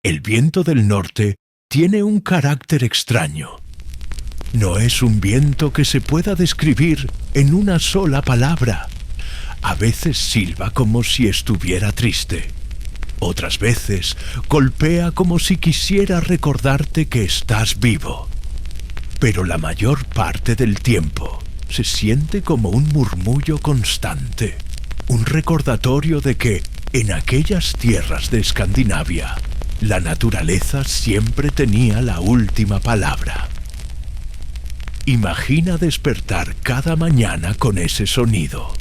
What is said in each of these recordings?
El viento del norte tiene un carácter extraño. No es un viento que se pueda describir en una sola palabra. A veces silba como si estuviera triste. Otras veces golpea como si quisiera recordarte que estás vivo. Pero la mayor parte del tiempo se siente como un murmullo constante, un recordatorio de que en aquellas tierras de Escandinavia, la naturaleza siempre tenía la última palabra. Imagina despertar cada mañana con ese sonido,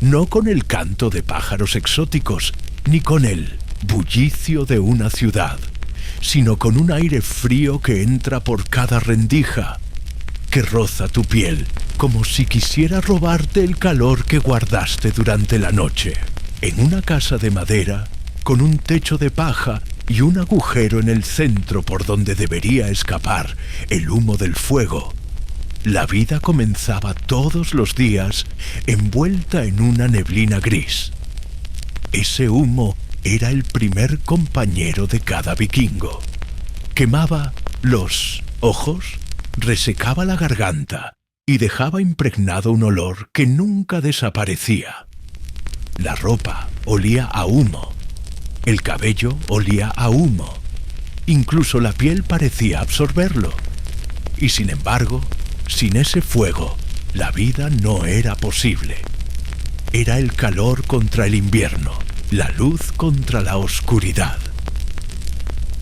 no con el canto de pájaros exóticos, ni con el bullicio de una ciudad, sino con un aire frío que entra por cada rendija, que roza tu piel como si quisiera robarte el calor que guardaste durante la noche. En una casa de madera, con un techo de paja y un agujero en el centro por donde debería escapar el humo del fuego, la vida comenzaba todos los días envuelta en una neblina gris. Ese humo era el primer compañero de cada vikingo. Quemaba los ojos, resecaba la garganta y dejaba impregnado un olor que nunca desaparecía. La ropa olía a humo, el cabello olía a humo, incluso la piel parecía absorberlo. Y sin embargo, sin ese fuego, la vida no era posible. Era el calor contra el invierno, la luz contra la oscuridad.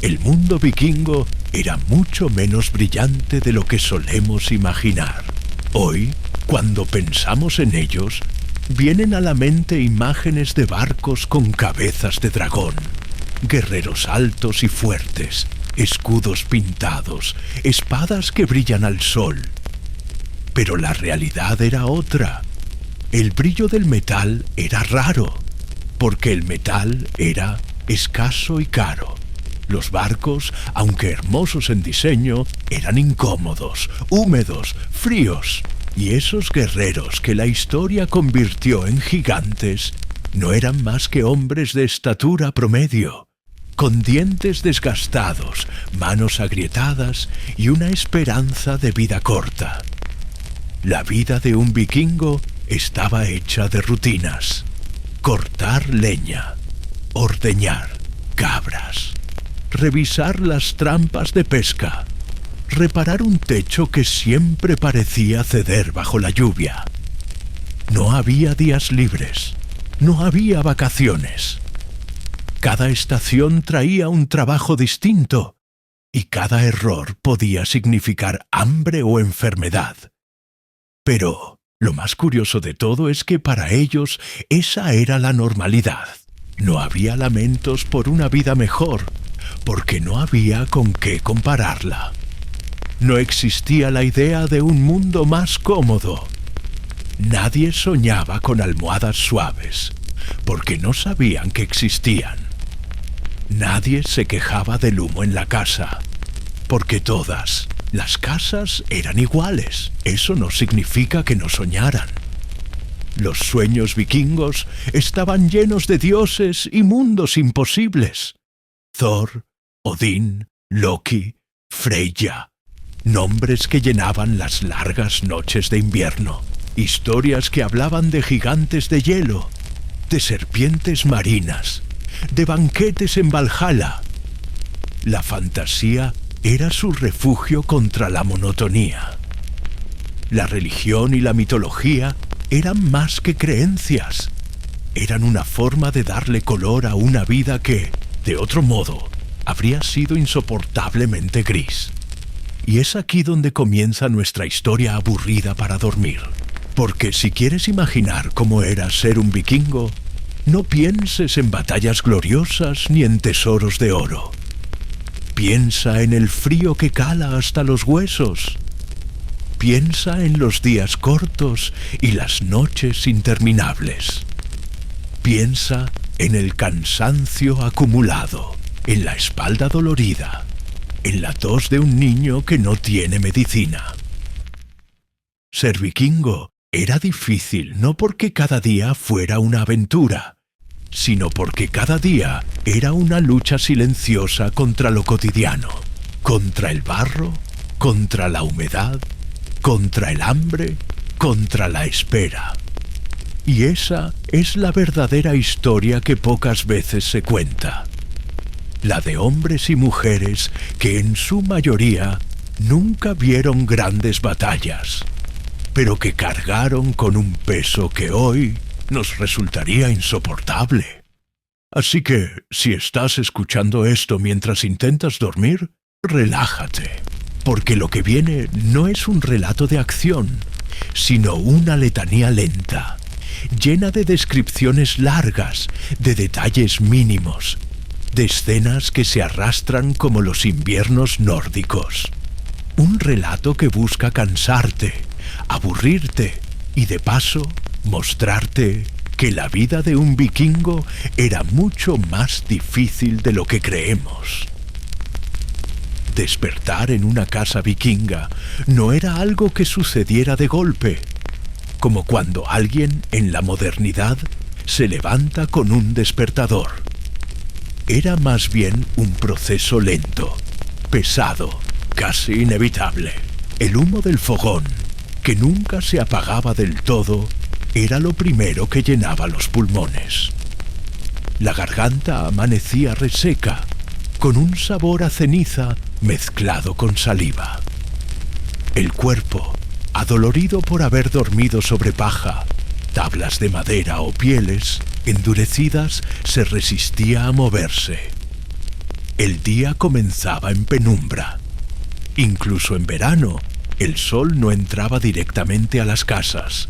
El mundo vikingo era mucho menos brillante de lo que solemos imaginar. Hoy, cuando pensamos en ellos, vienen a la mente imágenes de barcos con cabezas de dragón, guerreros altos y fuertes, escudos pintados, espadas que brillan al sol. Pero la realidad era otra. El brillo del metal era raro, porque el metal era escaso y caro. Los barcos, aunque hermosos en diseño, eran incómodos, húmedos, fríos. Y esos guerreros que la historia convirtió en gigantes no eran más que hombres de estatura promedio, con dientes desgastados, manos agrietadas y una esperanza de vida corta. La vida de un vikingo estaba hecha de rutinas. Cortar leña, ordeñar cabras, revisar las trampas de pesca, reparar un techo que siempre parecía ceder bajo la lluvia. No había días libres, no había vacaciones. Cada estación traía un trabajo distinto y cada error podía significar hambre o enfermedad. Pero lo más curioso de todo es que para ellos esa era la normalidad. No había lamentos por una vida mejor, porque no había con qué compararla. No existía la idea de un mundo más cómodo. Nadie soñaba con almohadas suaves, porque no sabían que existían. Nadie se quejaba del humo en la casa, porque todas las casas eran iguales. Eso no significa que no soñaran. Los sueños vikingos estaban llenos de dioses y mundos imposibles. Thor, Odín, Loki, Freyja. Nombres que llenaban las largas noches de invierno. Historias que hablaban de gigantes de hielo, de serpientes marinas, de banquetes en Valhalla. La fantasía era su refugio contra la monotonía. La religión y la mitología eran más que creencias. Eran una forma de darle color a una vida que, de otro modo, habría sido insoportablemente gris. Y es aquí donde comienza nuestra historia aburrida para dormir. Porque si quieres imaginar cómo era ser un vikingo, no pienses en batallas gloriosas ni en tesoros de oro. Piensa en el frío que cala hasta los huesos. Piensa en los días cortos y las noches interminables. Piensa en el cansancio acumulado, en la espalda dolorida, en la tos de un niño que no tiene medicina. Ser vikingo era difícil no porque cada día fuera una aventura, sino porque cada día era una lucha silenciosa contra lo cotidiano, contra el barro, contra la humedad, contra el hambre, contra la espera. Y esa es la verdadera historia que pocas veces se cuenta. La de hombres y mujeres que en su mayoría nunca vieron grandes batallas, pero que cargaron con un peso que hoy nos resultaría insoportable. Así que, si estás escuchando esto mientras intentas dormir, relájate, porque lo que viene no es un relato de acción, sino una letanía lenta, llena de descripciones largas, de detalles mínimos, de escenas que se arrastran como los inviernos nórdicos. Un relato que busca cansarte, aburrirte y de paso mostrarte que la vida de un vikingo era mucho más difícil de lo que creemos. Despertar en una casa vikinga no era algo que sucediera de golpe, como cuando alguien en la modernidad se levanta con un despertador. Era más bien un proceso lento, pesado, casi inevitable. El humo del fogón, que nunca se apagaba del todo, era lo primero que llenaba los pulmones. La garganta amanecía reseca, con un sabor a ceniza mezclado con saliva. El cuerpo, adolorido por haber dormido sobre paja, tablas de madera o pieles endurecidas, se resistía a moverse. El día comenzaba en penumbra. Incluso en verano, el sol no entraba directamente a las casas,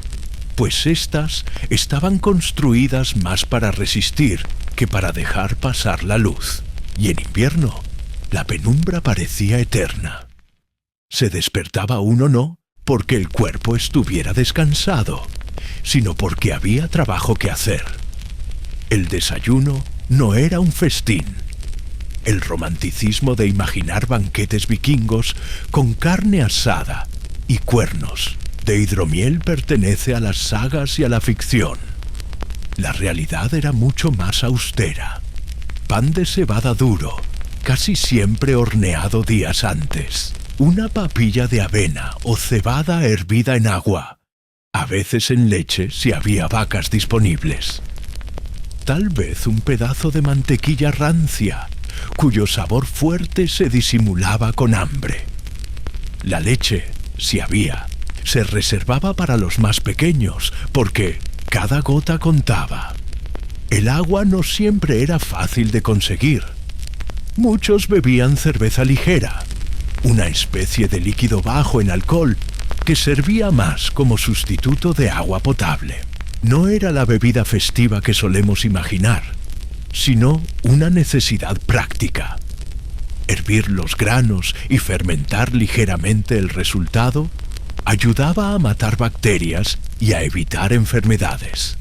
pues éstas estaban construidas más para resistir que para dejar pasar la luz. Y en invierno, la penumbra parecía eterna. Se despertaba uno no porque el cuerpo estuviera descansado, sino porque había trabajo que hacer. El desayuno no era un festín. El romanticismo de imaginar banquetes vikingos con carne asada y cuernos de hidromiel pertenece a las sagas y a la ficción. La realidad era mucho más austera. Pan de cebada duro, casi siempre horneado días antes. Una papilla de avena o cebada hervida en agua, a veces en leche si había vacas disponibles. Tal vez un pedazo de mantequilla rancia, cuyo sabor fuerte se disimulaba con hambre. La leche, si había, se reservaba para los más pequeños, porque cada gota contaba. El agua no siempre era fácil de conseguir. Muchos bebían cerveza ligera, una especie de líquido bajo en alcohol que servía más como sustituto de agua potable. No era la bebida festiva que solemos imaginar, sino una necesidad práctica. Hervir los granos y fermentar ligeramente el resultado ayudaba a matar bacterias y a evitar enfermedades.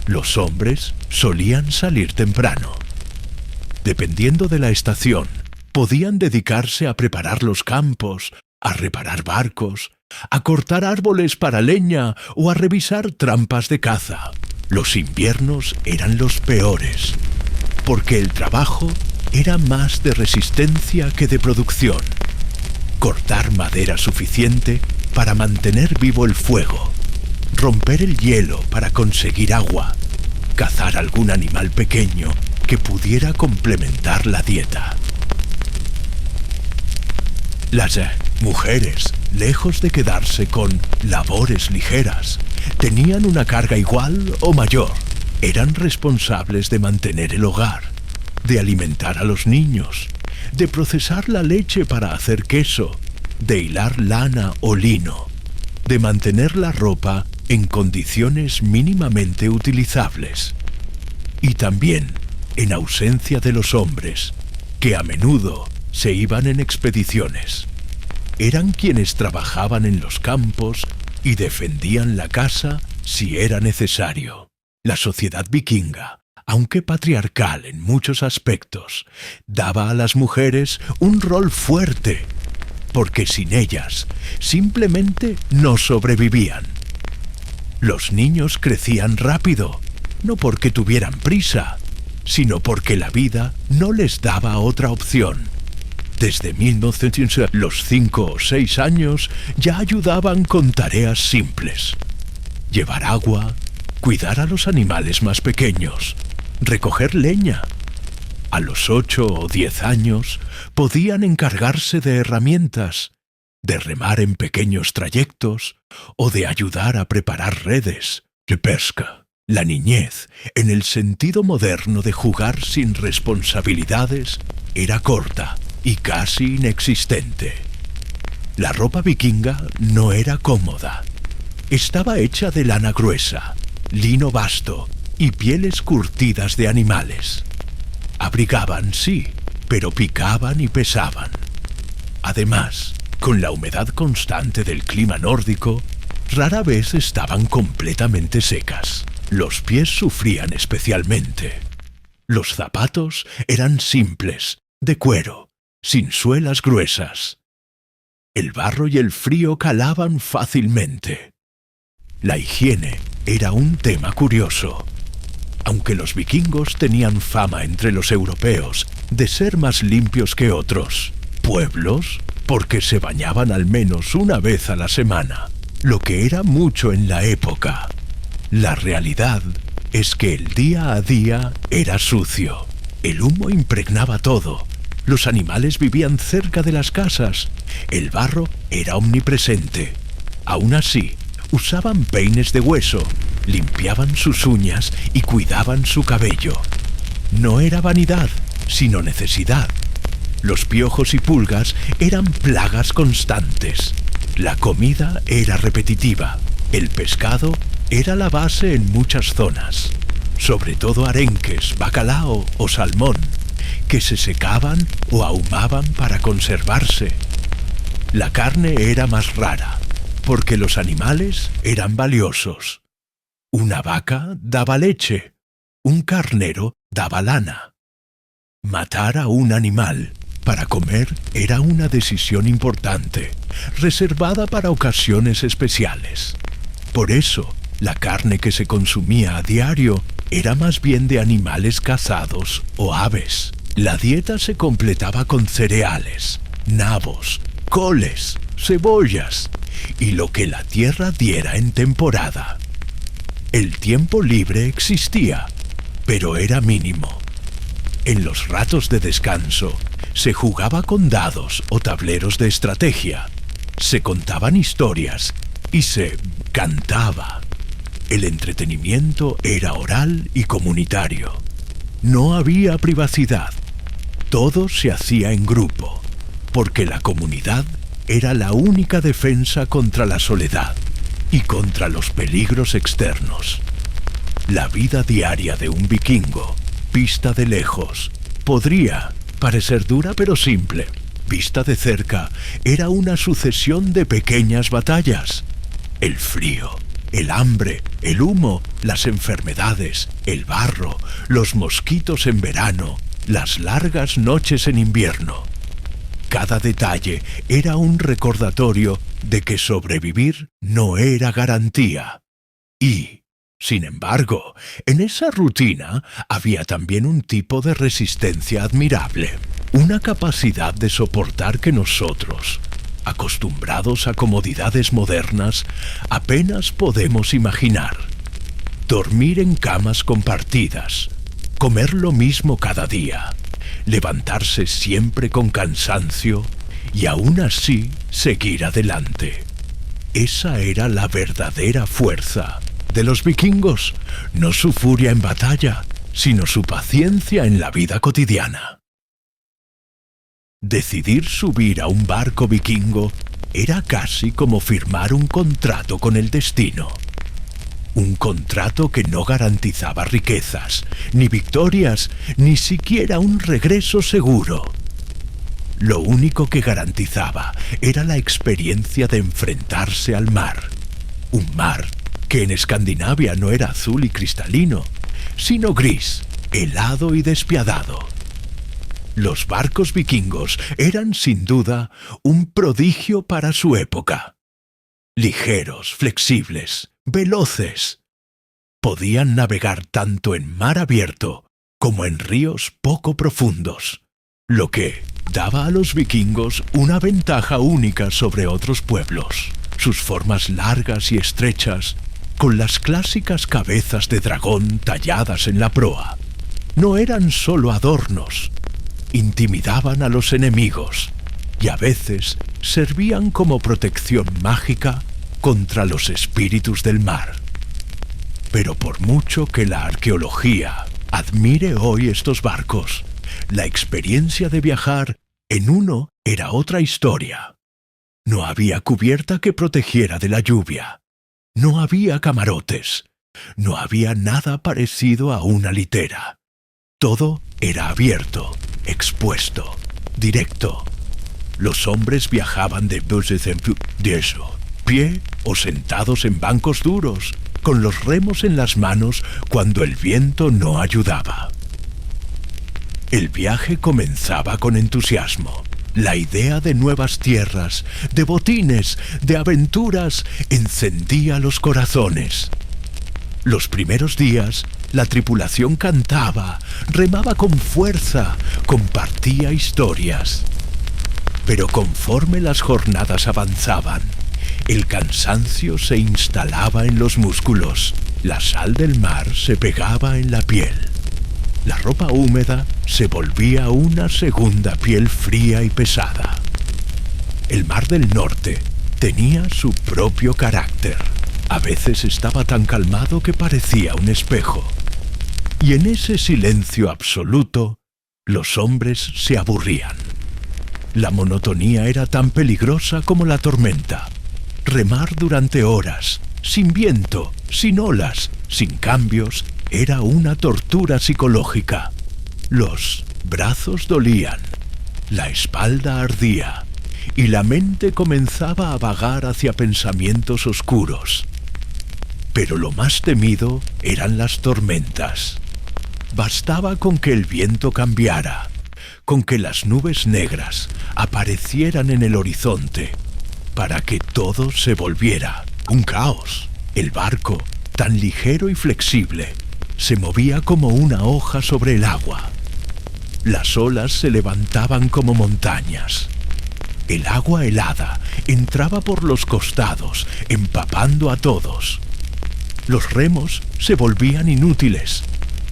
Los hombres solían salir temprano. Dependiendo de la estación, podían dedicarse a preparar los campos, a reparar barcos, a cortar árboles para leña o a revisar trampas de caza. Los inviernos eran los peores, porque el trabajo era más de resistencia que de producción. Cortar madera suficiente para mantener vivo el fuego, romper el hielo para conseguir agua, cazar algún animal pequeño que pudiera complementar la dieta. Las mujeres, lejos de quedarse con labores ligeras, tenían una carga igual o mayor. Eran responsables de mantener el hogar, de alimentar a los niños, de procesar la leche para hacer queso, de hilar lana o lino, de mantener la ropa en condiciones mínimamente utilizables. Y también, en ausencia de los hombres, que a menudo se iban en expediciones, eran quienes trabajaban en los campos y defendían la casa si era necesario. La sociedad vikinga, aunque patriarcal en muchos aspectos, daba a las mujeres un rol fuerte, porque sin ellas simplemente no sobrevivían. Los niños crecían rápido, no porque tuvieran prisa, sino porque la vida no les daba otra opción. Desde 1900, los 5 o 6 años ya ayudaban con tareas simples. Llevar agua, cuidar a los animales más pequeños, recoger leña. A los 8 o 10 años podían encargarse de herramientas, de remar en pequeños trayectos o de ayudar a preparar redes de pesca. La niñez, en el sentido moderno de jugar sin responsabilidades, era corta y casi inexistente. La ropa vikinga no era cómoda. Estaba hecha de lana gruesa, lino vasto y pieles curtidas de animales. Abrigaban, sí, pero picaban y pesaban. Además, con la humedad constante del clima nórdico, rara vez estaban completamente secas. Los pies sufrían especialmente. Los zapatos eran simples, de cuero, sin suelas gruesas. El barro y el frío calaban fácilmente. La higiene era un tema curioso. Aunque los vikingos tenían fama entre los europeos de ser más limpios que otros pueblos, porque se bañaban al menos una vez a la semana, lo que era mucho en la época. La realidad es que el día a día era sucio. El humo impregnaba todo. Los animales vivían cerca de las casas. El barro era omnipresente. Aún así, usaban peines de hueso, limpiaban sus uñas y cuidaban su cabello. No era vanidad, sino necesidad. Los piojos y pulgas eran plagas constantes. La comida era repetitiva. El pescado era la base en muchas zonas, sobre todo arenques, bacalao o salmón, que se secaban o ahumaban para conservarse. La carne era más rara, porque los animales eran valiosos. Una vaca daba leche, un carnero daba lana. Matar a un animal para comer era una decisión importante, reservada para ocasiones especiales. Por eso, la carne que se consumía a diario era más bien de animales cazados o aves. La dieta se completaba con cereales, nabos, coles, cebollas y lo que la tierra diera en temporada. El tiempo libre existía, pero era mínimo. En los ratos de descanso se jugaba con dados o tableros de estrategia, se contaban historias y se cantaba. El entretenimiento era oral y comunitario. No había privacidad. Todo se hacía en grupo, porque la comunidad era la única defensa contra la soledad y contra los peligros externos. La vida diaria de un vikingo, vista de lejos, podría parecer dura pero simple. Vista de cerca, era una sucesión de pequeñas batallas. El frío, el hambre, el humo, las enfermedades, el barro, los mosquitos en verano, las largas noches en invierno. Cada detalle era un recordatorio de que sobrevivir no era garantía. Y, sin embargo, en esa rutina había también un tipo de resistencia admirable, una capacidad de soportar que nosotros, acostumbrados a comodidades modernas, apenas podemos imaginar. Dormir en camas compartidas, comer lo mismo cada día, levantarse siempre con cansancio y aún así seguir adelante. Esa era la verdadera fuerza de los vikingos, no su furia en batalla, sino su paciencia en la vida cotidiana. Decidir subir a un barco vikingo era casi como firmar un contrato con el destino. Un contrato que no garantizaba riquezas, ni victorias, ni siquiera un regreso seguro. Lo único que garantizaba era la experiencia de enfrentarse al mar. Un mar que en Escandinavia no era azul y cristalino, sino gris, helado y despiadado. Los barcos vikingos eran sin duda un prodigio para su época. Ligeros, flexibles, veloces. podían navegar tanto en mar abierto como en ríos poco profundos, lo que daba a los vikingos una ventaja única sobre otros pueblos. Sus formas largas y estrechas, con las clásicas cabezas de dragón talladas en la proa, no eran solo adornos, intimidaban a los enemigos y a veces servían como protección mágica contra los espíritus del mar. Pero por mucho que la arqueología admire hoy estos barcos, la experiencia de viajar en uno era otra historia. No había cubierta que protegiera de la lluvia, no había camarotes, no había nada parecido a una litera. Todo era abierto, expuesto, directo. Los hombres viajaban de pie o sentados en bancos duros, con los remos en las manos cuando el viento no ayudaba. El viaje comenzaba con entusiasmo. La idea de nuevas tierras, de botines, de aventuras, encendía los corazones. Los primeros días, la tripulación cantaba, remaba con fuerza, compartía historias. Pero conforme las jornadas avanzaban, el cansancio se instalaba en los músculos, la sal del mar se pegaba en la piel. La ropa húmeda se volvía una segunda piel fría y pesada. El mar del norte tenía su propio carácter. A veces estaba tan calmado que parecía un espejo. Y en ese silencio absoluto, los hombres se aburrían. La monotonía era tan peligrosa como la tormenta. Remar durante horas, sin viento, sin olas, sin cambios, era una tortura psicológica. Los brazos dolían, la espalda ardía y la mente comenzaba a vagar hacia pensamientos oscuros. Pero lo más temido eran las tormentas. Bastaba con que el viento cambiara, con que las nubes negras aparecieran en el horizonte, para que todo se volviera un caos. El barco, tan ligero y flexible, se movía como una hoja sobre el agua. Las olas se levantaban como montañas. El agua helada entraba por los costados, empapando a todos. Los remos se volvían inútiles.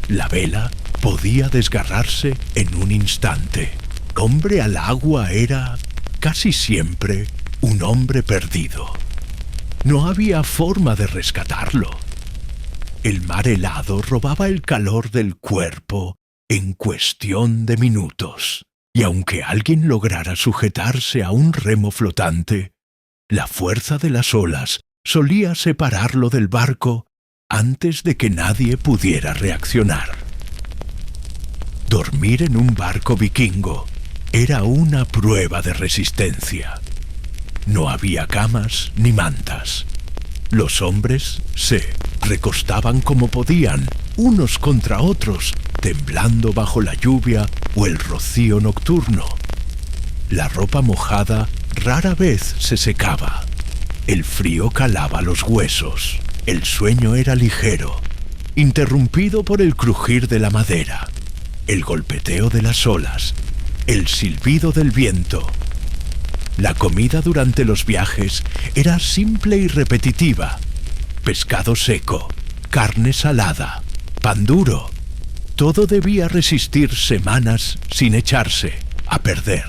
La vela podía desgarrarse en un instante. Hombre al agua era, casi siempre, un hombre perdido. No había forma de rescatarlo. El mar helado robaba el calor del cuerpo en cuestión de minutos, y aunque alguien lograra sujetarse a un remo flotante, la fuerza de las olas solía separarlo del barco antes de que nadie pudiera reaccionar. Dormir en un barco vikingo era una prueba de resistencia. No había camas ni mantas. Los hombres se recostaban como podían, unos contra otros, temblando bajo la lluvia o el rocío nocturno. La ropa mojada rara vez se secaba. El frío calaba los huesos. El sueño era ligero, interrumpido por el crujir de la madera, el golpeteo de las olas, el silbido del viento. La comida durante los viajes era simple y repetitiva. Pescado seco, carne salada, pan duro. Todo debía resistir semanas sin echarse, a perder.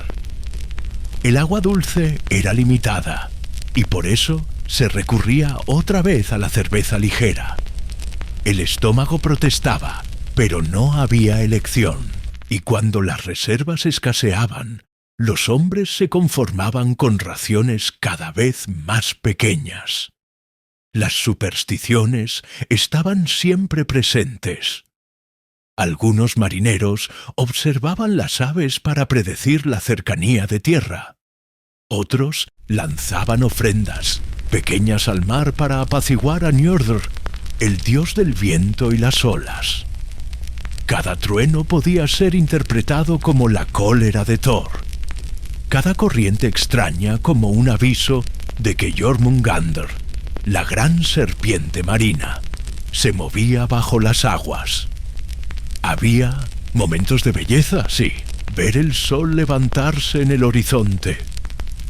El agua dulce era limitada y por eso se recurría otra vez a la cerveza ligera. El estómago protestaba, pero no había elección. Y cuando las reservas escaseaban, los hombres se conformaban con raciones cada vez más pequeñas. Las supersticiones estaban siempre presentes. Algunos marineros observaban las aves para predecir la cercanía de tierra. Otros lanzaban ofrendas, pequeñas al mar para apaciguar a Njordr, el dios del viento y las olas. Cada trueno podía ser interpretado como la cólera de Thor. Cada corriente extraña como un aviso de que Jormungandr, la gran serpiente marina, se movía bajo las aguas. Había momentos de belleza, sí. Ver el sol levantarse en el horizonte,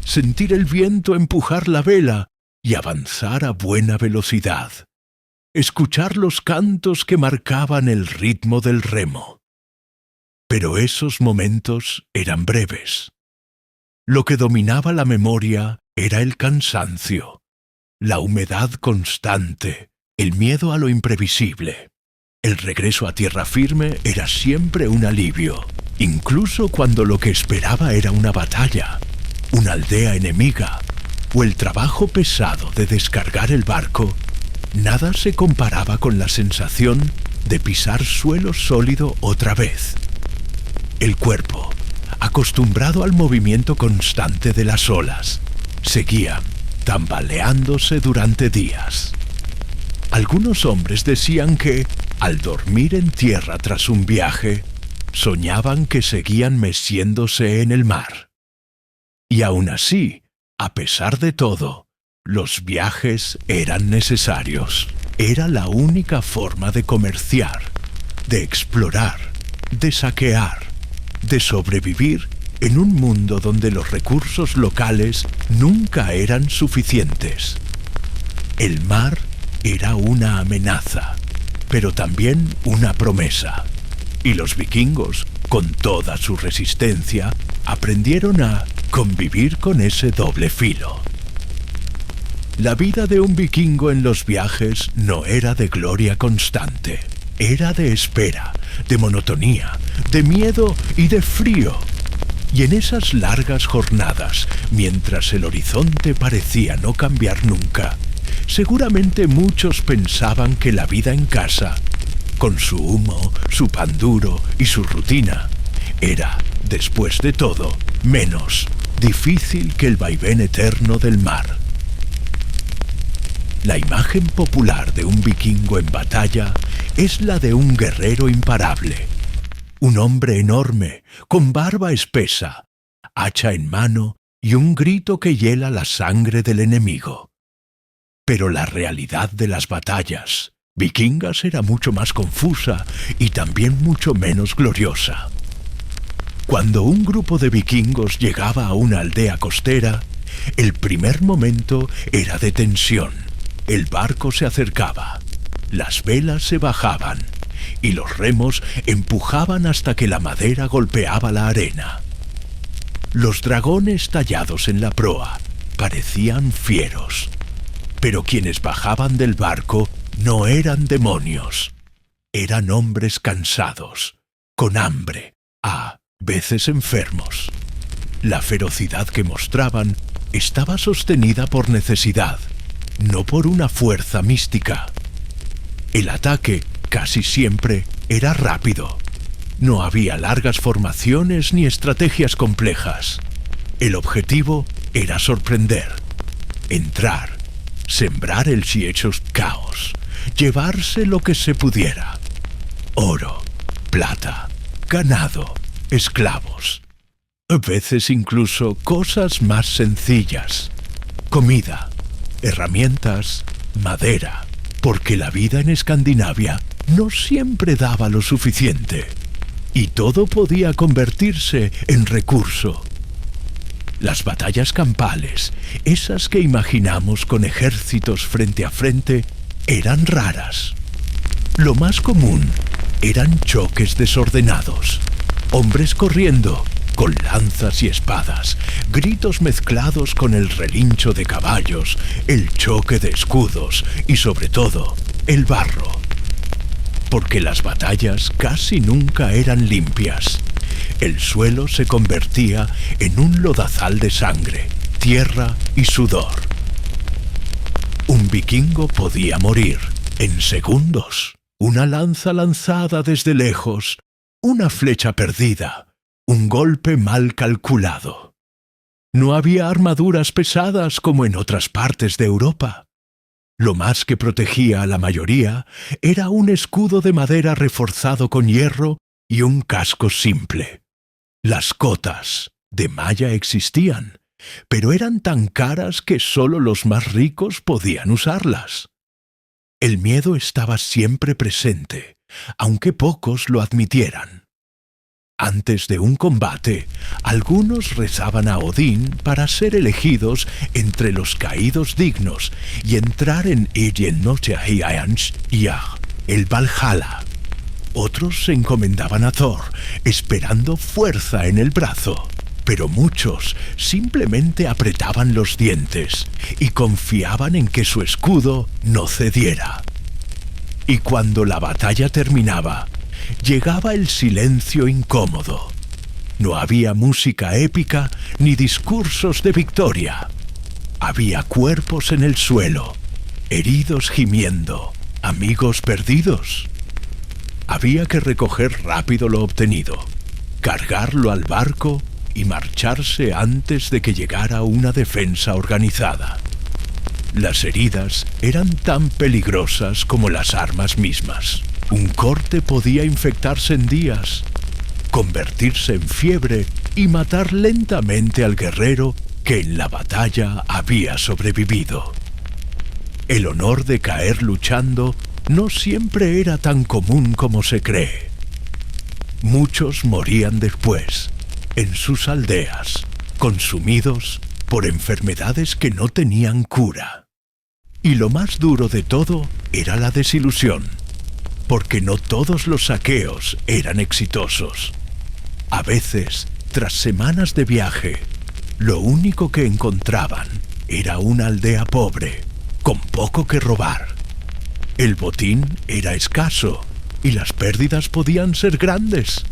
sentir el viento empujar la vela y avanzar a buena velocidad, escuchar los cantos que marcaban el ritmo del remo. Pero esos momentos eran breves. Lo que dominaba la memoria era el cansancio, la humedad constante, el miedo a lo imprevisible. El regreso a tierra firme era siempre un alivio, incluso cuando lo que esperaba era una batalla, una aldea enemiga o el trabajo pesado de descargar el barco. Nada se comparaba con la sensación de pisar suelo sólido otra vez. El cuerpo, acostumbrado al movimiento constante de las olas, seguía tambaleándose durante días. Algunos hombres decían que, al dormir en tierra tras un viaje, soñaban que seguían meciéndose en el mar. Y aún así, a pesar de todo, los viajes eran necesarios. Era la única forma de comerciar, de explorar, de saquear, de sobrevivir en un mundo donde los recursos locales nunca eran suficientes. El mar era una amenaza, pero también una promesa. Y los vikingos, con toda su resistencia, aprendieron a convivir con ese doble filo. La vida de un vikingo en los viajes no era de gloria constante. Era de espera, de monotonía, de miedo y de frío. Y en esas largas jornadas, mientras el horizonte parecía no cambiar nunca, seguramente muchos pensaban que la vida en casa, con su humo, su pan duro y su rutina, era, después de todo, menos difícil que el vaivén eterno del mar. La imagen popular de un vikingo en batalla es la de un guerrero imparable. Un hombre enorme, con barba espesa, hacha en mano y un grito que hiela la sangre del enemigo. Pero la realidad de las batallas vikingas era mucho más confusa y también mucho menos gloriosa. Cuando un grupo de vikingos llegaba a una aldea costera, el primer momento era de tensión. El barco se acercaba, las velas se bajaban y los remos empujaban hasta que la madera golpeaba la arena. Los dragones tallados en la proa parecían fieros, pero quienes bajaban del barco no eran demonios. Eran hombres cansados, con hambre, a veces enfermos. La ferocidad que mostraban estaba sostenida por necesidad, no por una fuerza mística. El ataque casi siempre era rápido. No había largas formaciones ni estrategias complejas. El objetivo era sorprender, entrar, sembrar el si hechos caos, llevarse lo que se pudiera. Oro, plata, ganado, esclavos. A veces incluso cosas más sencillas. Comida, herramientas, madera, porque la vida en Escandinavia no siempre daba lo suficiente, y todo podía convertirse en recurso. Las batallas campales, esas que imaginamos con ejércitos frente a frente, eran raras. Lo más común eran choques desordenados, hombres corriendo, con lanzas y espadas, gritos mezclados con el relincho de caballos, el choque de escudos y sobre todo, el barro. Porque las batallas casi nunca eran limpias. El suelo se convertía en un lodazal de sangre, tierra y sudor. Un vikingo podía morir en segundos. Una lanza lanzada desde lejos, una flecha perdida, un golpe mal calculado. No había armaduras pesadas como en otras partes de Europa. Lo más que protegía a la mayoría era un escudo de madera reforzado con hierro y un casco simple. Las cotas de malla existían, pero eran tan caras que solo los más ricos podían usarlas. El miedo estaba siempre presente, aunque pocos lo admitieran. Antes de un combate, algunos rezaban a Odín para ser elegidos entre los caídos dignos y entrar en el Valhalla. Otros se encomendaban a Thor, esperando fuerza en el brazo, pero muchos simplemente apretaban los dientes y confiaban en que su escudo no cediera. Y cuando la batalla terminaba, llegaba el silencio incómodo. No había música épica ni discursos de victoria. Había cuerpos en el suelo, heridos gimiendo, amigos perdidos. Había que recoger rápido lo obtenido, cargarlo al barco y marcharse antes de que llegara una defensa organizada. Las heridas eran tan peligrosas como las armas mismas. Un corte podía infectarse en días, convertirse en fiebre y matar lentamente al guerrero que en la batalla había sobrevivido. El honor de caer luchando no siempre era tan común como se cree. Muchos morían después, en sus aldeas, consumidos por enfermedades que no tenían cura. Y lo más duro de todo era la desilusión, porque no todos los saqueos eran exitosos. A veces, tras semanas de viaje, lo único que encontraban era una aldea pobre, con poco que robar. El botín era escaso y las pérdidas podían ser grandes.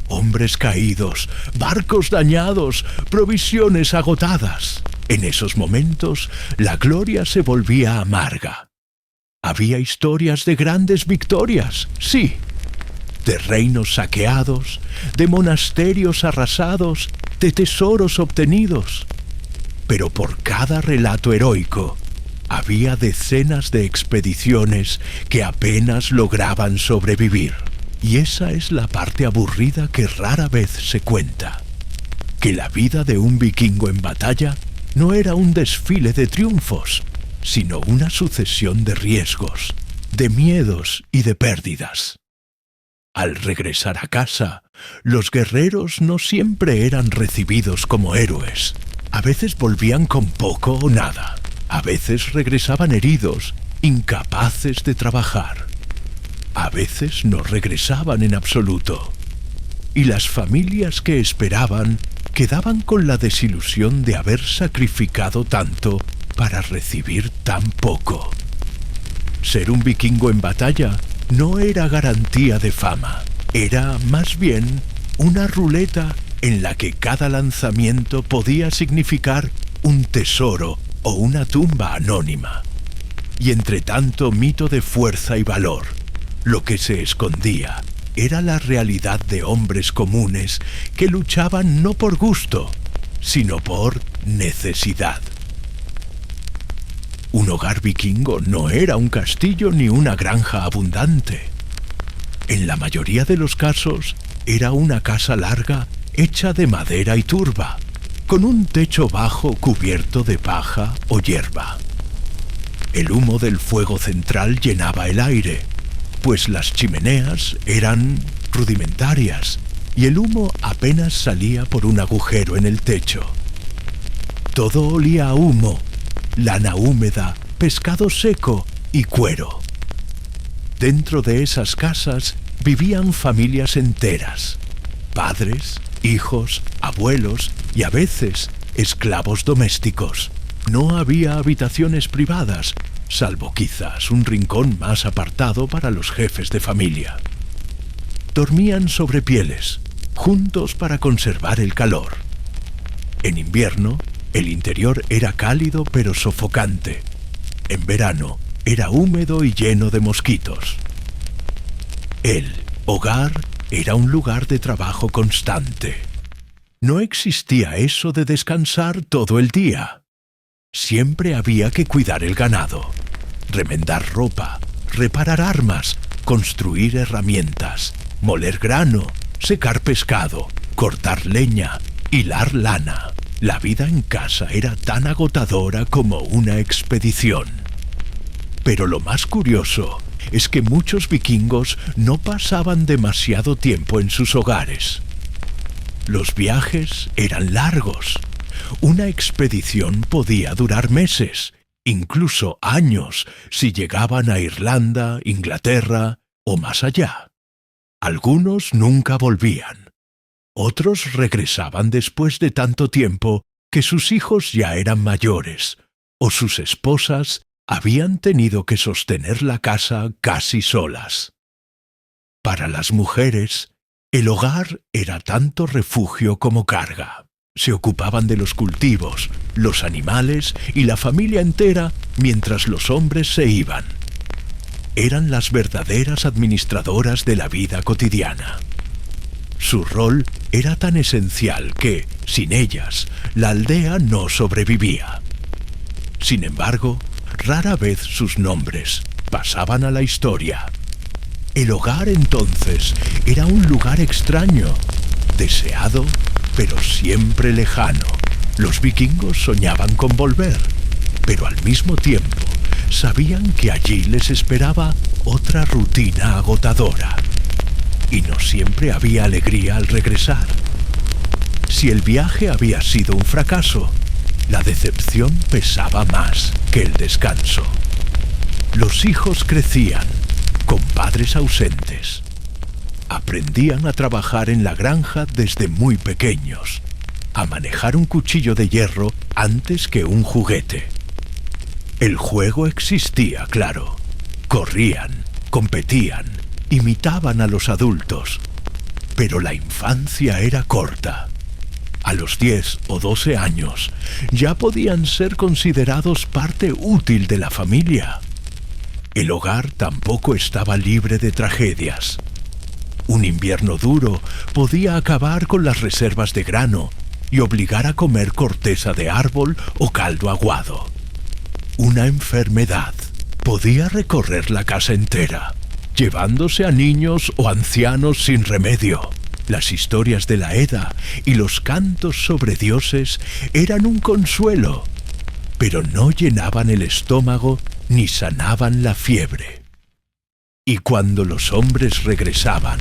Hombres caídos, barcos dañados, provisiones agotadas. En esos momentos, la gloria se volvía amarga. Había historias de grandes victorias, sí, de reinos saqueados, de monasterios arrasados, de tesoros obtenidos. Pero por cada relato heroico, había decenas de expediciones que apenas lograban sobrevivir. Y esa es la parte aburrida que rara vez se cuenta. Que la vida de un vikingo en batalla no era un desfile de triunfos, sino una sucesión de riesgos, de miedos y de pérdidas. Al regresar a casa, los guerreros no siempre eran recibidos como héroes. A veces volvían con poco o nada. A veces regresaban heridos, incapaces de trabajar. A veces no regresaban en absoluto. Y las familias que esperaban quedaban con la desilusión de haber sacrificado tanto para recibir tan poco. Ser un vikingo en batalla no era garantía de fama. Era, más bien, una ruleta en la que cada lanzamiento podía significar un tesoro o una tumba anónima. Y entre tanto mito de fuerza y valor, lo que se escondía era la realidad de hombres comunes que luchaban no por gusto, sino por necesidad. Un hogar vikingo no era un castillo ni una granja abundante. En la mayoría de los casos, era una casa larga hecha de madera y turba, con un techo bajo cubierto de paja o hierba. El humo del fuego central llenaba el aire, pues las chimeneas eran rudimentarias y el humo apenas salía por un agujero en el techo. Todo olía a humo, lana húmeda, pescado seco y cuero. Dentro de esas casas vivían familias enteras, padres, hijos, abuelos y a veces esclavos domésticos. No había habitaciones privadas, salvo quizás un rincón más apartado para los jefes de familia. Dormían sobre pieles, juntos para conservar el calor. En invierno, el interior era cálido pero sofocante. En verano, era húmedo y lleno de mosquitos. El hogar era un lugar de trabajo constante. No existía eso de descansar todo el día. Siempre había que cuidar el ganado, remendar ropa, reparar armas, construir herramientas, moler grano, secar pescado, cortar leña, hilar lana. La vida en casa era tan agotadora como una expedición. Pero lo más curioso es que muchos vikingos no pasaban demasiado tiempo en sus hogares. Los viajes eran largos. Una expedición podía durar meses, incluso años, si llegaban a Irlanda, Inglaterra o más allá. Algunos nunca volvían. Otros regresaban después de tanto tiempo que sus hijos ya eran mayores, o sus esposas habían tenido que sostener la casa casi solas. Para las mujeres, el hogar era tanto refugio como carga. Se ocupaban de los cultivos, los animales y la familia entera mientras los hombres se iban. Eran las verdaderas administradoras de la vida cotidiana. Su rol era tan esencial que, sin ellas, la aldea no sobrevivía. Sin embargo, rara vez sus nombres pasaban a la historia. El hogar entonces era un lugar extraño, deseado, pero siempre lejano. Los vikingos soñaban con volver, pero al mismo tiempo sabían que allí les esperaba otra rutina agotadora. Y no siempre había alegría al regresar. Si el viaje había sido un fracaso, la decepción pesaba más que el descanso. Los hijos crecían con padres ausentes. Aprendían a trabajar en la granja desde muy pequeños, a manejar un cuchillo de hierro antes que un juguete. El juego existía, claro. Corrían, competían, imitaban a los adultos. Pero la infancia era corta. A los 10 o 12 años ya podían ser considerados parte útil de la familia. El hogar tampoco estaba libre de tragedias. Un invierno duro podía acabar con las reservas de grano y obligar a comer corteza de árbol o caldo aguado. Una enfermedad podía recorrer la casa entera, llevándose a niños o ancianos sin remedio. Las historias de la Edda y los cantos sobre dioses eran un consuelo, pero no llenaban el estómago ni sanaban la fiebre. Y cuando los hombres regresaban,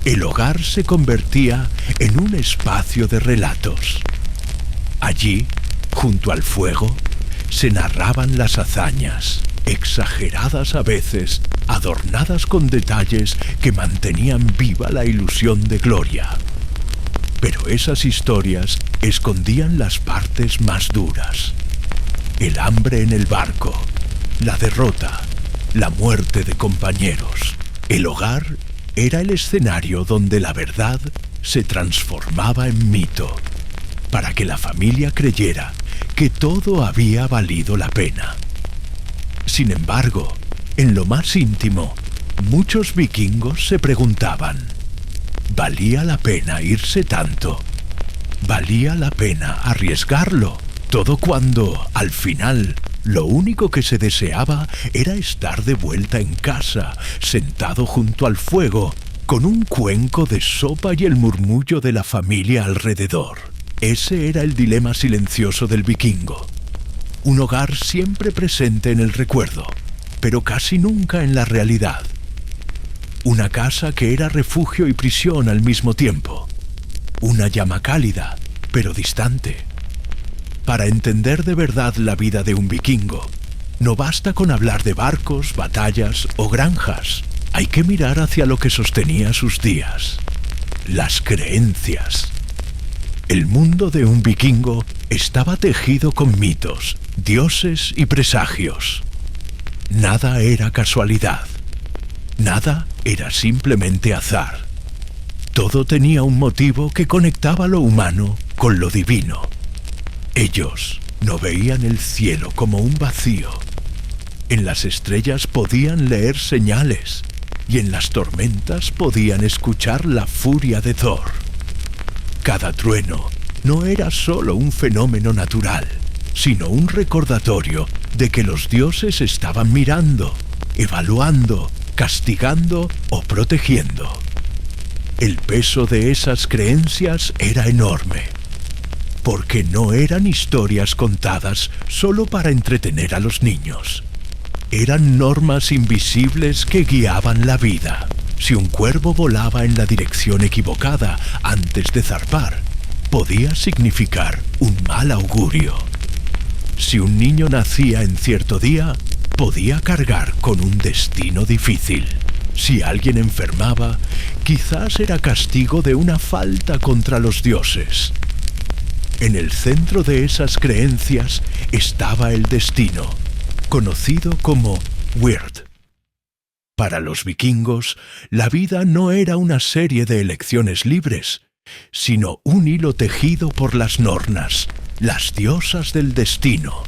el hogar se convertía en un espacio de relatos. Allí, junto al fuego, se narraban las hazañas, exageradas a veces, adornadas con detalles que mantenían viva la ilusión de gloria. Pero esas historias escondían las partes más duras. El hambre en el barco, la derrota, la muerte de compañeros. El hogar era el escenario donde la verdad se transformaba en mito, para que la familia creyera que todo había valido la pena. Sin embargo, en lo más íntimo, muchos vikingos se preguntaban: ¿valía la pena irse tanto? ¿Valía la pena arriesgarlo? Todo cuando, al final, lo único que se deseaba era estar de vuelta en casa, sentado junto al fuego, con un cuenco de sopa y el murmullo de la familia alrededor. Ese era el dilema silencioso del vikingo. Un hogar siempre presente en el recuerdo, pero casi nunca en la realidad. Una casa que era refugio y prisión al mismo tiempo. Una llama cálida, pero distante. Para entender de verdad la vida de un vikingo, no basta con hablar de barcos, batallas o granjas. Hay que mirar hacia lo que sostenía sus días: las creencias. El mundo de un vikingo estaba tejido con mitos, dioses y presagios. Nada era casualidad. Nada era simplemente azar. Todo tenía un motivo que conectaba lo humano con lo divino. Ellos no veían el cielo como un vacío. En las estrellas podían leer señales y en las tormentas podían escuchar la furia de Thor. Cada trueno no era solo un fenómeno natural, sino un recordatorio de que los dioses estaban mirando, evaluando, castigando o protegiendo. El peso de esas creencias era enorme, porque no eran historias contadas solo para entretener a los niños. Eran normas invisibles que guiaban la vida. Si un cuervo volaba en la dirección equivocada antes de zarpar, podía significar un mal augurio. Si un niño nacía en cierto día, podía cargar con un destino difícil. Si alguien enfermaba, quizás era castigo de una falta contra los dioses. En el centro de esas creencias estaba el destino, conocido como Wyrd. Para los vikingos, la vida no era una serie de elecciones libres, sino un hilo tejido por las Nornas, las diosas del destino.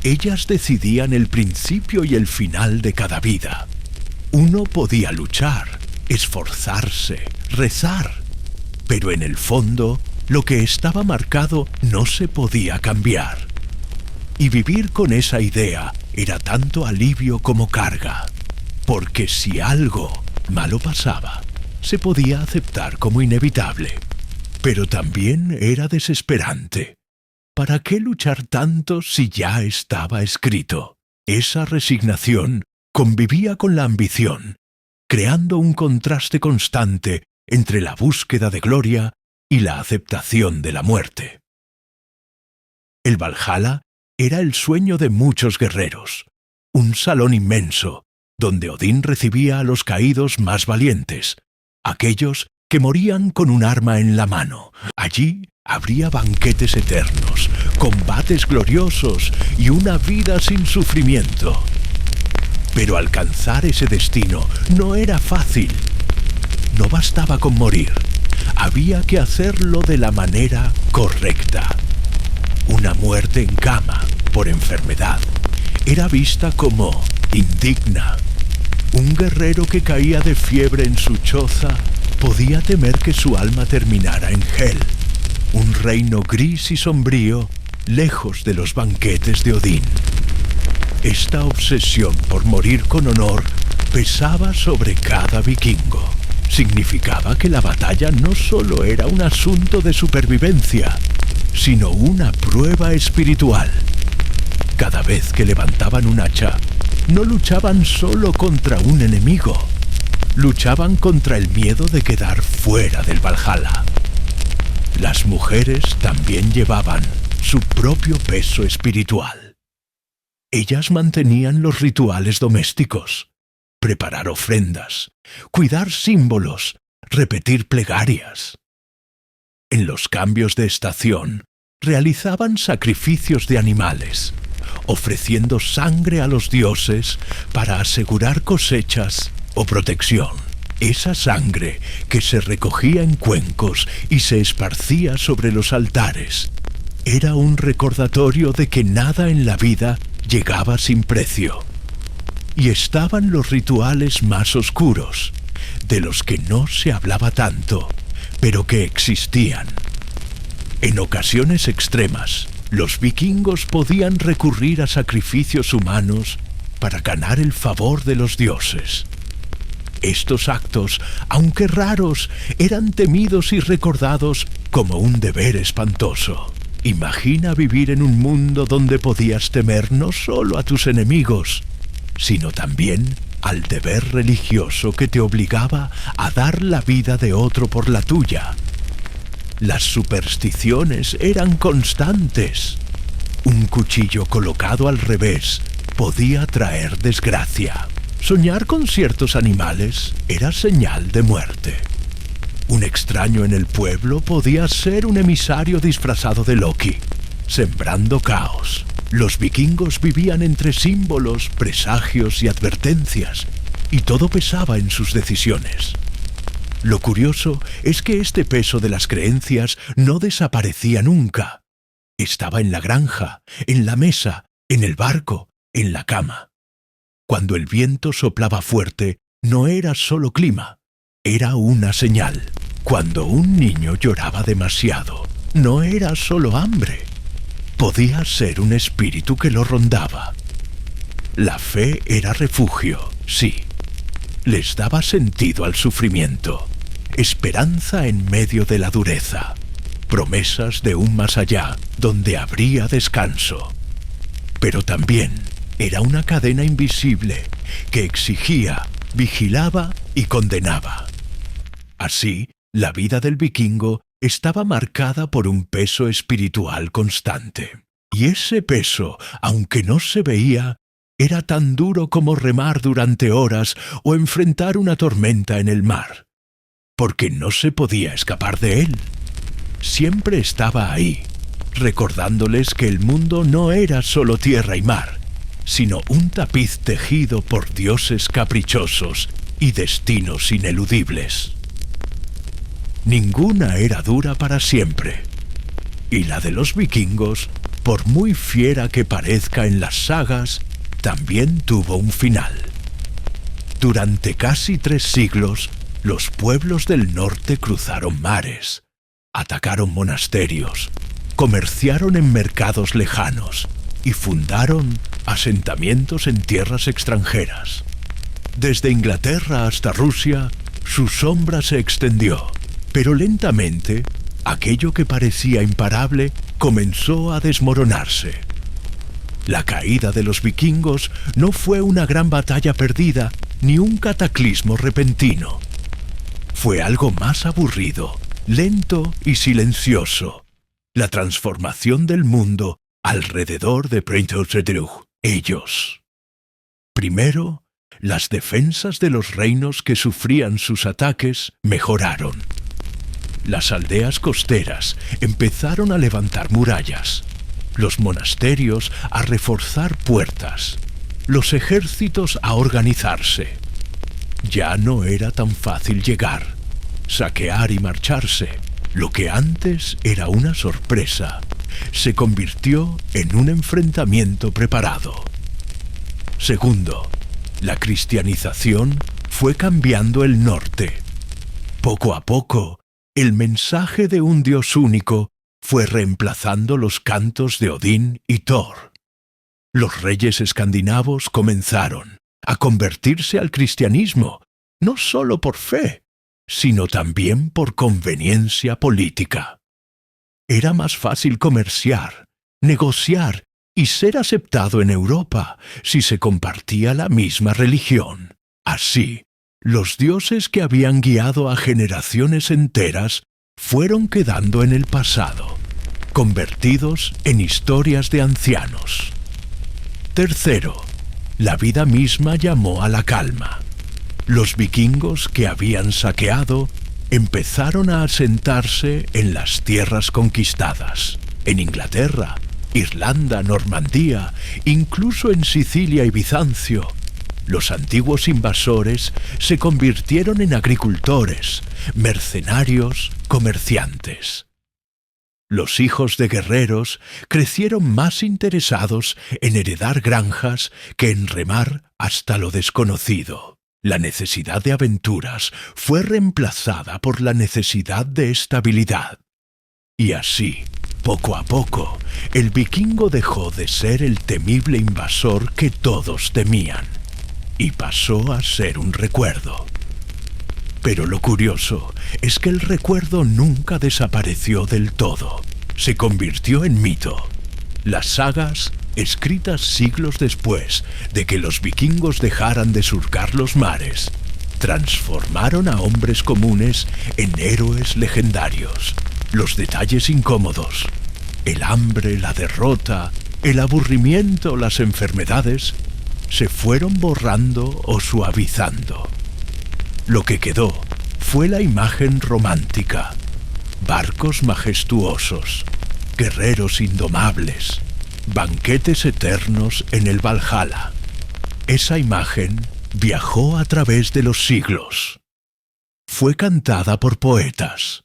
Ellas decidían el principio y el final de cada vida. Uno podía luchar, esforzarse, rezar, pero en el fondo, lo que estaba marcado no se podía cambiar. Y vivir con esa idea era tanto alivio como carga, porque si algo malo pasaba, se podía aceptar como inevitable, pero también era desesperante. ¿Para qué luchar tanto si ya estaba escrito? Esa resignación convivía con la ambición, creando un contraste constante entre la búsqueda de gloria y la aceptación de la muerte. El Valhalla era el sueño de muchos guerreros, un salón inmenso donde Odín recibía a los caídos más valientes, aquellos que morían con un arma en la mano. Allí habría banquetes eternos, combates gloriosos y una vida sin sufrimiento. Pero alcanzar ese destino no era fácil. No bastaba con morir, había que hacerlo de la manera correcta. Una muerte en cama, por enfermedad, era vista como indigna. Un guerrero que caía de fiebre en su choza podía temer que su alma terminara en Hel, un reino gris y sombrío, lejos de los banquetes de Odín. Esta obsesión por morir con honor pesaba sobre cada vikingo. Significaba que la batalla no solo era un asunto de supervivencia, sino una prueba espiritual. Cada vez que levantaban un hacha, no luchaban solo contra un enemigo, luchaban contra el miedo de quedar fuera del Valhalla. Las mujeres también llevaban su propio peso espiritual. Ellas mantenían los rituales domésticos, preparar ofrendas, cuidar símbolos, repetir plegarias. En los cambios de estación, realizaban sacrificios de animales, ofreciendo sangre a los dioses para asegurar cosechas o protección. Esa sangre que se recogía en cuencos y se esparcía sobre los altares era un recordatorio de que nada en la vida llegaba sin precio. Y estaban los rituales más oscuros, de los que no se hablaba tanto, pero que existían. En ocasiones extremas, los vikingos podían recurrir a sacrificios humanos para ganar el favor de los dioses. Estos actos, aunque raros, eran temidos y recordados como un deber espantoso. Imagina vivir en un mundo donde podías temer no solo a tus enemigos, sino también al deber religioso que te obligaba a dar la vida de otro por la tuya. Las supersticiones eran constantes. Un cuchillo colocado al revés podía traer desgracia. Soñar con ciertos animales era señal de muerte. Un extraño en el pueblo podía ser un emisario disfrazado de Loki, sembrando caos. Los vikingos vivían entre símbolos, presagios y advertencias, y todo pesaba en sus decisiones. Lo curioso es que este peso de las creencias no desaparecía nunca. Estaba en la granja, en la mesa, en el barco, en la cama. Cuando el viento soplaba fuerte, no era solo clima, era una señal. Cuando un niño lloraba demasiado, no era solo hambre. Podía ser un espíritu que lo rondaba. La fe era refugio, sí. Les daba sentido al sufrimiento, esperanza en medio de la dureza, promesas de un más allá donde habría descanso. Pero también era una cadena invisible que exigía, vigilaba y condenaba. Así, la vida del vikingo estaba marcada por un peso espiritual constante. Y ese peso, aunque no se veía, era tan duro como remar durante horas o enfrentar una tormenta en el mar, porque no se podía escapar de él. Siempre estaba ahí, recordándoles que el mundo no era solo tierra y mar, sino un tapiz tejido por dioses caprichosos y destinos ineludibles. Ninguna era dura para siempre, y la de los vikingos, por muy fiera que parezca en las sagas, también tuvo un final. Durante casi 3 siglos, los pueblos del norte cruzaron mares, atacaron monasterios, comerciaron en mercados lejanos y fundaron asentamientos en tierras extranjeras. Desde Inglaterra hasta Rusia, su sombra se extendió, pero lentamente, aquello que parecía imparable comenzó a desmoronarse. La caída de los vikingos no fue una gran batalla perdida ni un cataclismo repentino. Fue algo más aburrido, lento y silencioso. La transformación del mundo alrededor de Brentosedrug, ellos. Primero, las defensas de los reinos que sufrían sus ataques mejoraron. Las aldeas costeras empezaron a levantar murallas, los monasterios a reforzar puertas, los ejércitos a organizarse. Ya no era tan fácil llegar, saquear y marcharse. Lo que antes era una sorpresa, se convirtió en un enfrentamiento preparado. Segundo, la cristianización fue cambiando el norte. Poco a poco, el mensaje de un Dios único fue reemplazando los cantos de Odín y Thor. Los reyes escandinavos comenzaron a convertirse al cristianismo, no solo por fe, sino también por conveniencia política. Era más fácil comerciar, negociar y ser aceptado en Europa si se compartía la misma religión. Así, los dioses que habían guiado a generaciones enteras fueron quedando en el pasado, convertidos en historias de ancianos. Tercero, la vida misma llamó a la calma. Los vikingos que habían saqueado empezaron a asentarse en las tierras conquistadas, en Inglaterra, Irlanda, Normandía, incluso en Sicilia y Bizancio. Los antiguos invasores se convirtieron en agricultores, mercenarios, comerciantes. Los hijos de guerreros crecieron más interesados en heredar granjas que en remar hasta lo desconocido. La necesidad de aventuras fue reemplazada por la necesidad de estabilidad. Y así, poco a poco, el vikingo dejó de ser el temible invasor que todos temían y pasó a ser un recuerdo. Pero lo curioso es que el recuerdo nunca desapareció del todo. Se convirtió en mito. Las sagas, escritas siglos después de que los vikingos dejaran de surcar los mares, transformaron a hombres comunes en héroes legendarios. Los detalles incómodos, el hambre, la derrota, el aburrimiento, las enfermedades, se fueron borrando o suavizando. Lo que quedó fue la imagen romántica, barcos majestuosos, guerreros indomables, banquetes eternos en el Valhalla. Esa imagen viajó a través de los siglos. Fue cantada por poetas,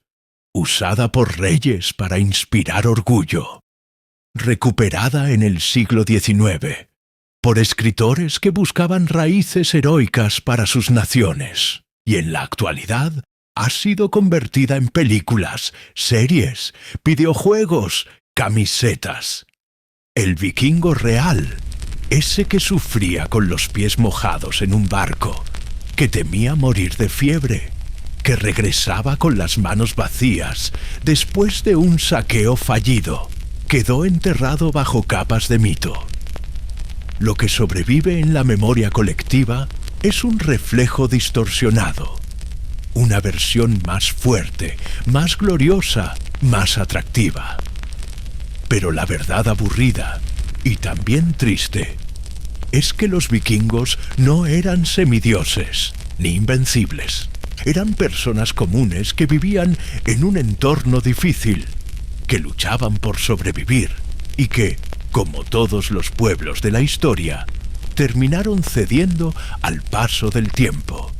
usada por reyes para inspirar orgullo, recuperada en el siglo XIX por escritores que buscaban raíces heroicas para sus naciones, y en la actualidad ha sido convertida en películas, series, videojuegos, camisetas. El vikingo real, ese que sufría con los pies mojados en un barco, que temía morir de fiebre, que regresaba con las manos vacías después de un saqueo fallido, quedó enterrado bajo capas de mito. Lo que sobrevive en la memoria colectiva es un reflejo distorsionado, una versión más fuerte, más gloriosa, más atractiva. Pero la verdad aburrida, y también triste, es que los vikingos no eran semidioses ni invencibles. Eran personas comunes que vivían en un entorno difícil, que luchaban por sobrevivir y que, como todos los pueblos de la historia, terminaron cediendo al paso del tiempo.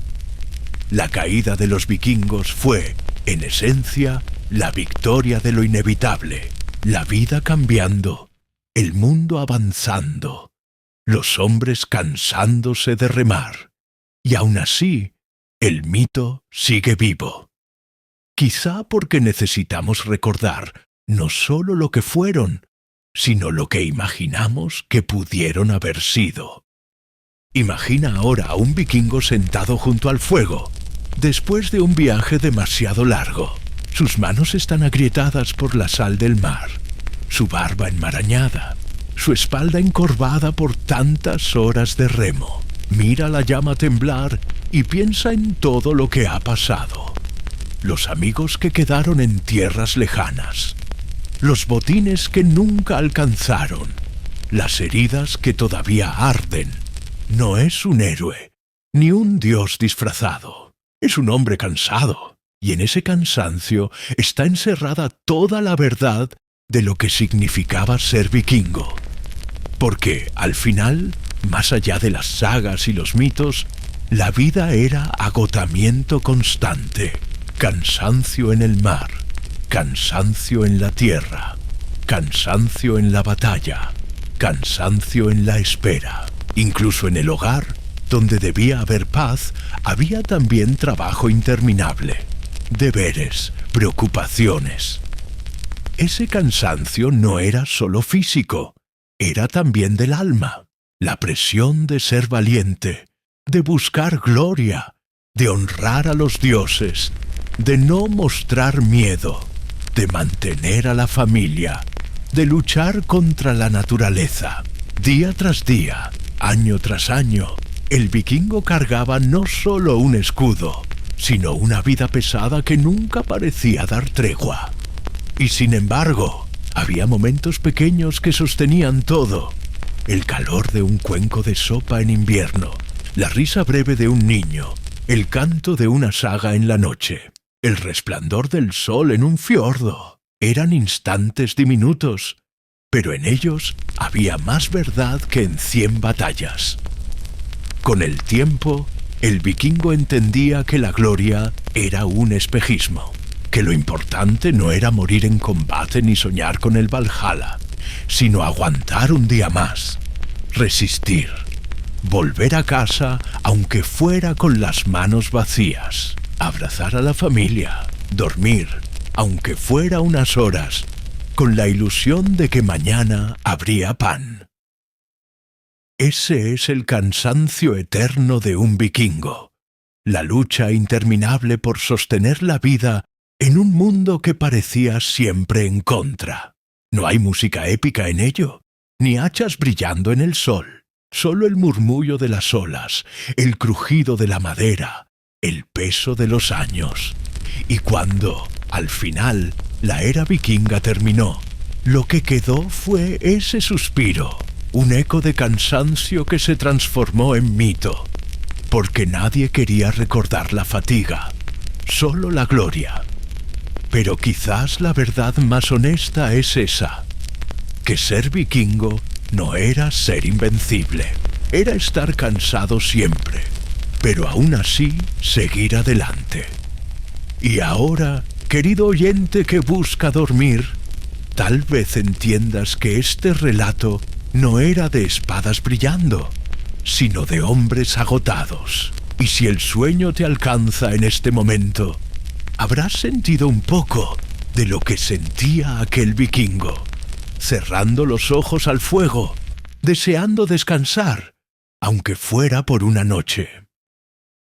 La caída de los vikingos fue, en esencia, la victoria de lo inevitable, la vida cambiando, el mundo avanzando, los hombres cansándose de remar, y aún así, el mito sigue vivo. Quizá porque necesitamos recordar no solo lo que fueron, sino lo que imaginamos que pudieron haber sido. Imagina ahora a un vikingo sentado junto al fuego, después de un viaje demasiado largo. Sus manos están agrietadas por la sal del mar, su barba enmarañada, su espalda encorvada por tantas horas de remo. Mira la llama temblar y piensa en todo lo que ha pasado. Los amigos que quedaron en tierras lejanas, los botines que nunca alcanzaron, las heridas que todavía arden. No es un héroe, ni un dios disfrazado. Es un hombre cansado, y en ese cansancio está encerrada toda la verdad de lo que significaba ser vikingo. Porque, al final, más allá de las sagas y los mitos, la vida era agotamiento constante, cansancio en el mar, cansancio en la tierra, cansancio en la batalla, cansancio en la espera. Incluso en el hogar, donde debía haber paz, había también trabajo interminable, deberes, preocupaciones. Ese cansancio no era solo físico, era también del alma. La presión de ser valiente, de buscar gloria, de honrar a los dioses, de no mostrar miedo, de mantener a la familia, de luchar contra la naturaleza. Día tras día, año tras año, el vikingo cargaba no solo un escudo, sino una vida pesada que nunca parecía dar tregua. Y sin embargo, había momentos pequeños que sostenían todo. El calor de un cuenco de sopa en invierno, la risa breve de un niño, el canto de una saga en la noche, el resplandor del sol en un fiordo. Eran instantes diminutos, pero en ellos había más verdad que en 100 batallas. Con el tiempo, el vikingo entendía que la gloria era un espejismo, que lo importante no era morir en combate ni soñar con el Valhalla, sino aguantar un día más, resistir, volver a casa aunque fuera con las manos vacías, abrazar a la familia, dormir, aunque fuera unas horas, con la ilusión de que mañana habría pan. Ese es el cansancio eterno de un vikingo, la lucha interminable por sostener la vida en un mundo que parecía siempre en contra. No hay música épica en ello, ni hachas brillando en el sol, solo el murmullo de las olas, el crujido de la madera, el peso de los años. Y cuando, al final, la era vikinga terminó, lo que quedó fue ese suspiro, un eco de cansancio que se transformó en mito, porque nadie quería recordar la fatiga, solo la gloria. Pero quizás la verdad más honesta es esa, que ser vikingo no era ser invencible, era estar cansado siempre, pero aún así seguir adelante. Y ahora, querido oyente que busca dormir, tal vez entiendas que este relato no era de espadas brillando, sino de hombres agotados. Y si el sueño te alcanza en este momento, habrás sentido un poco de lo que sentía aquel vikingo, cerrando los ojos al fuego, deseando descansar, aunque fuera por una noche.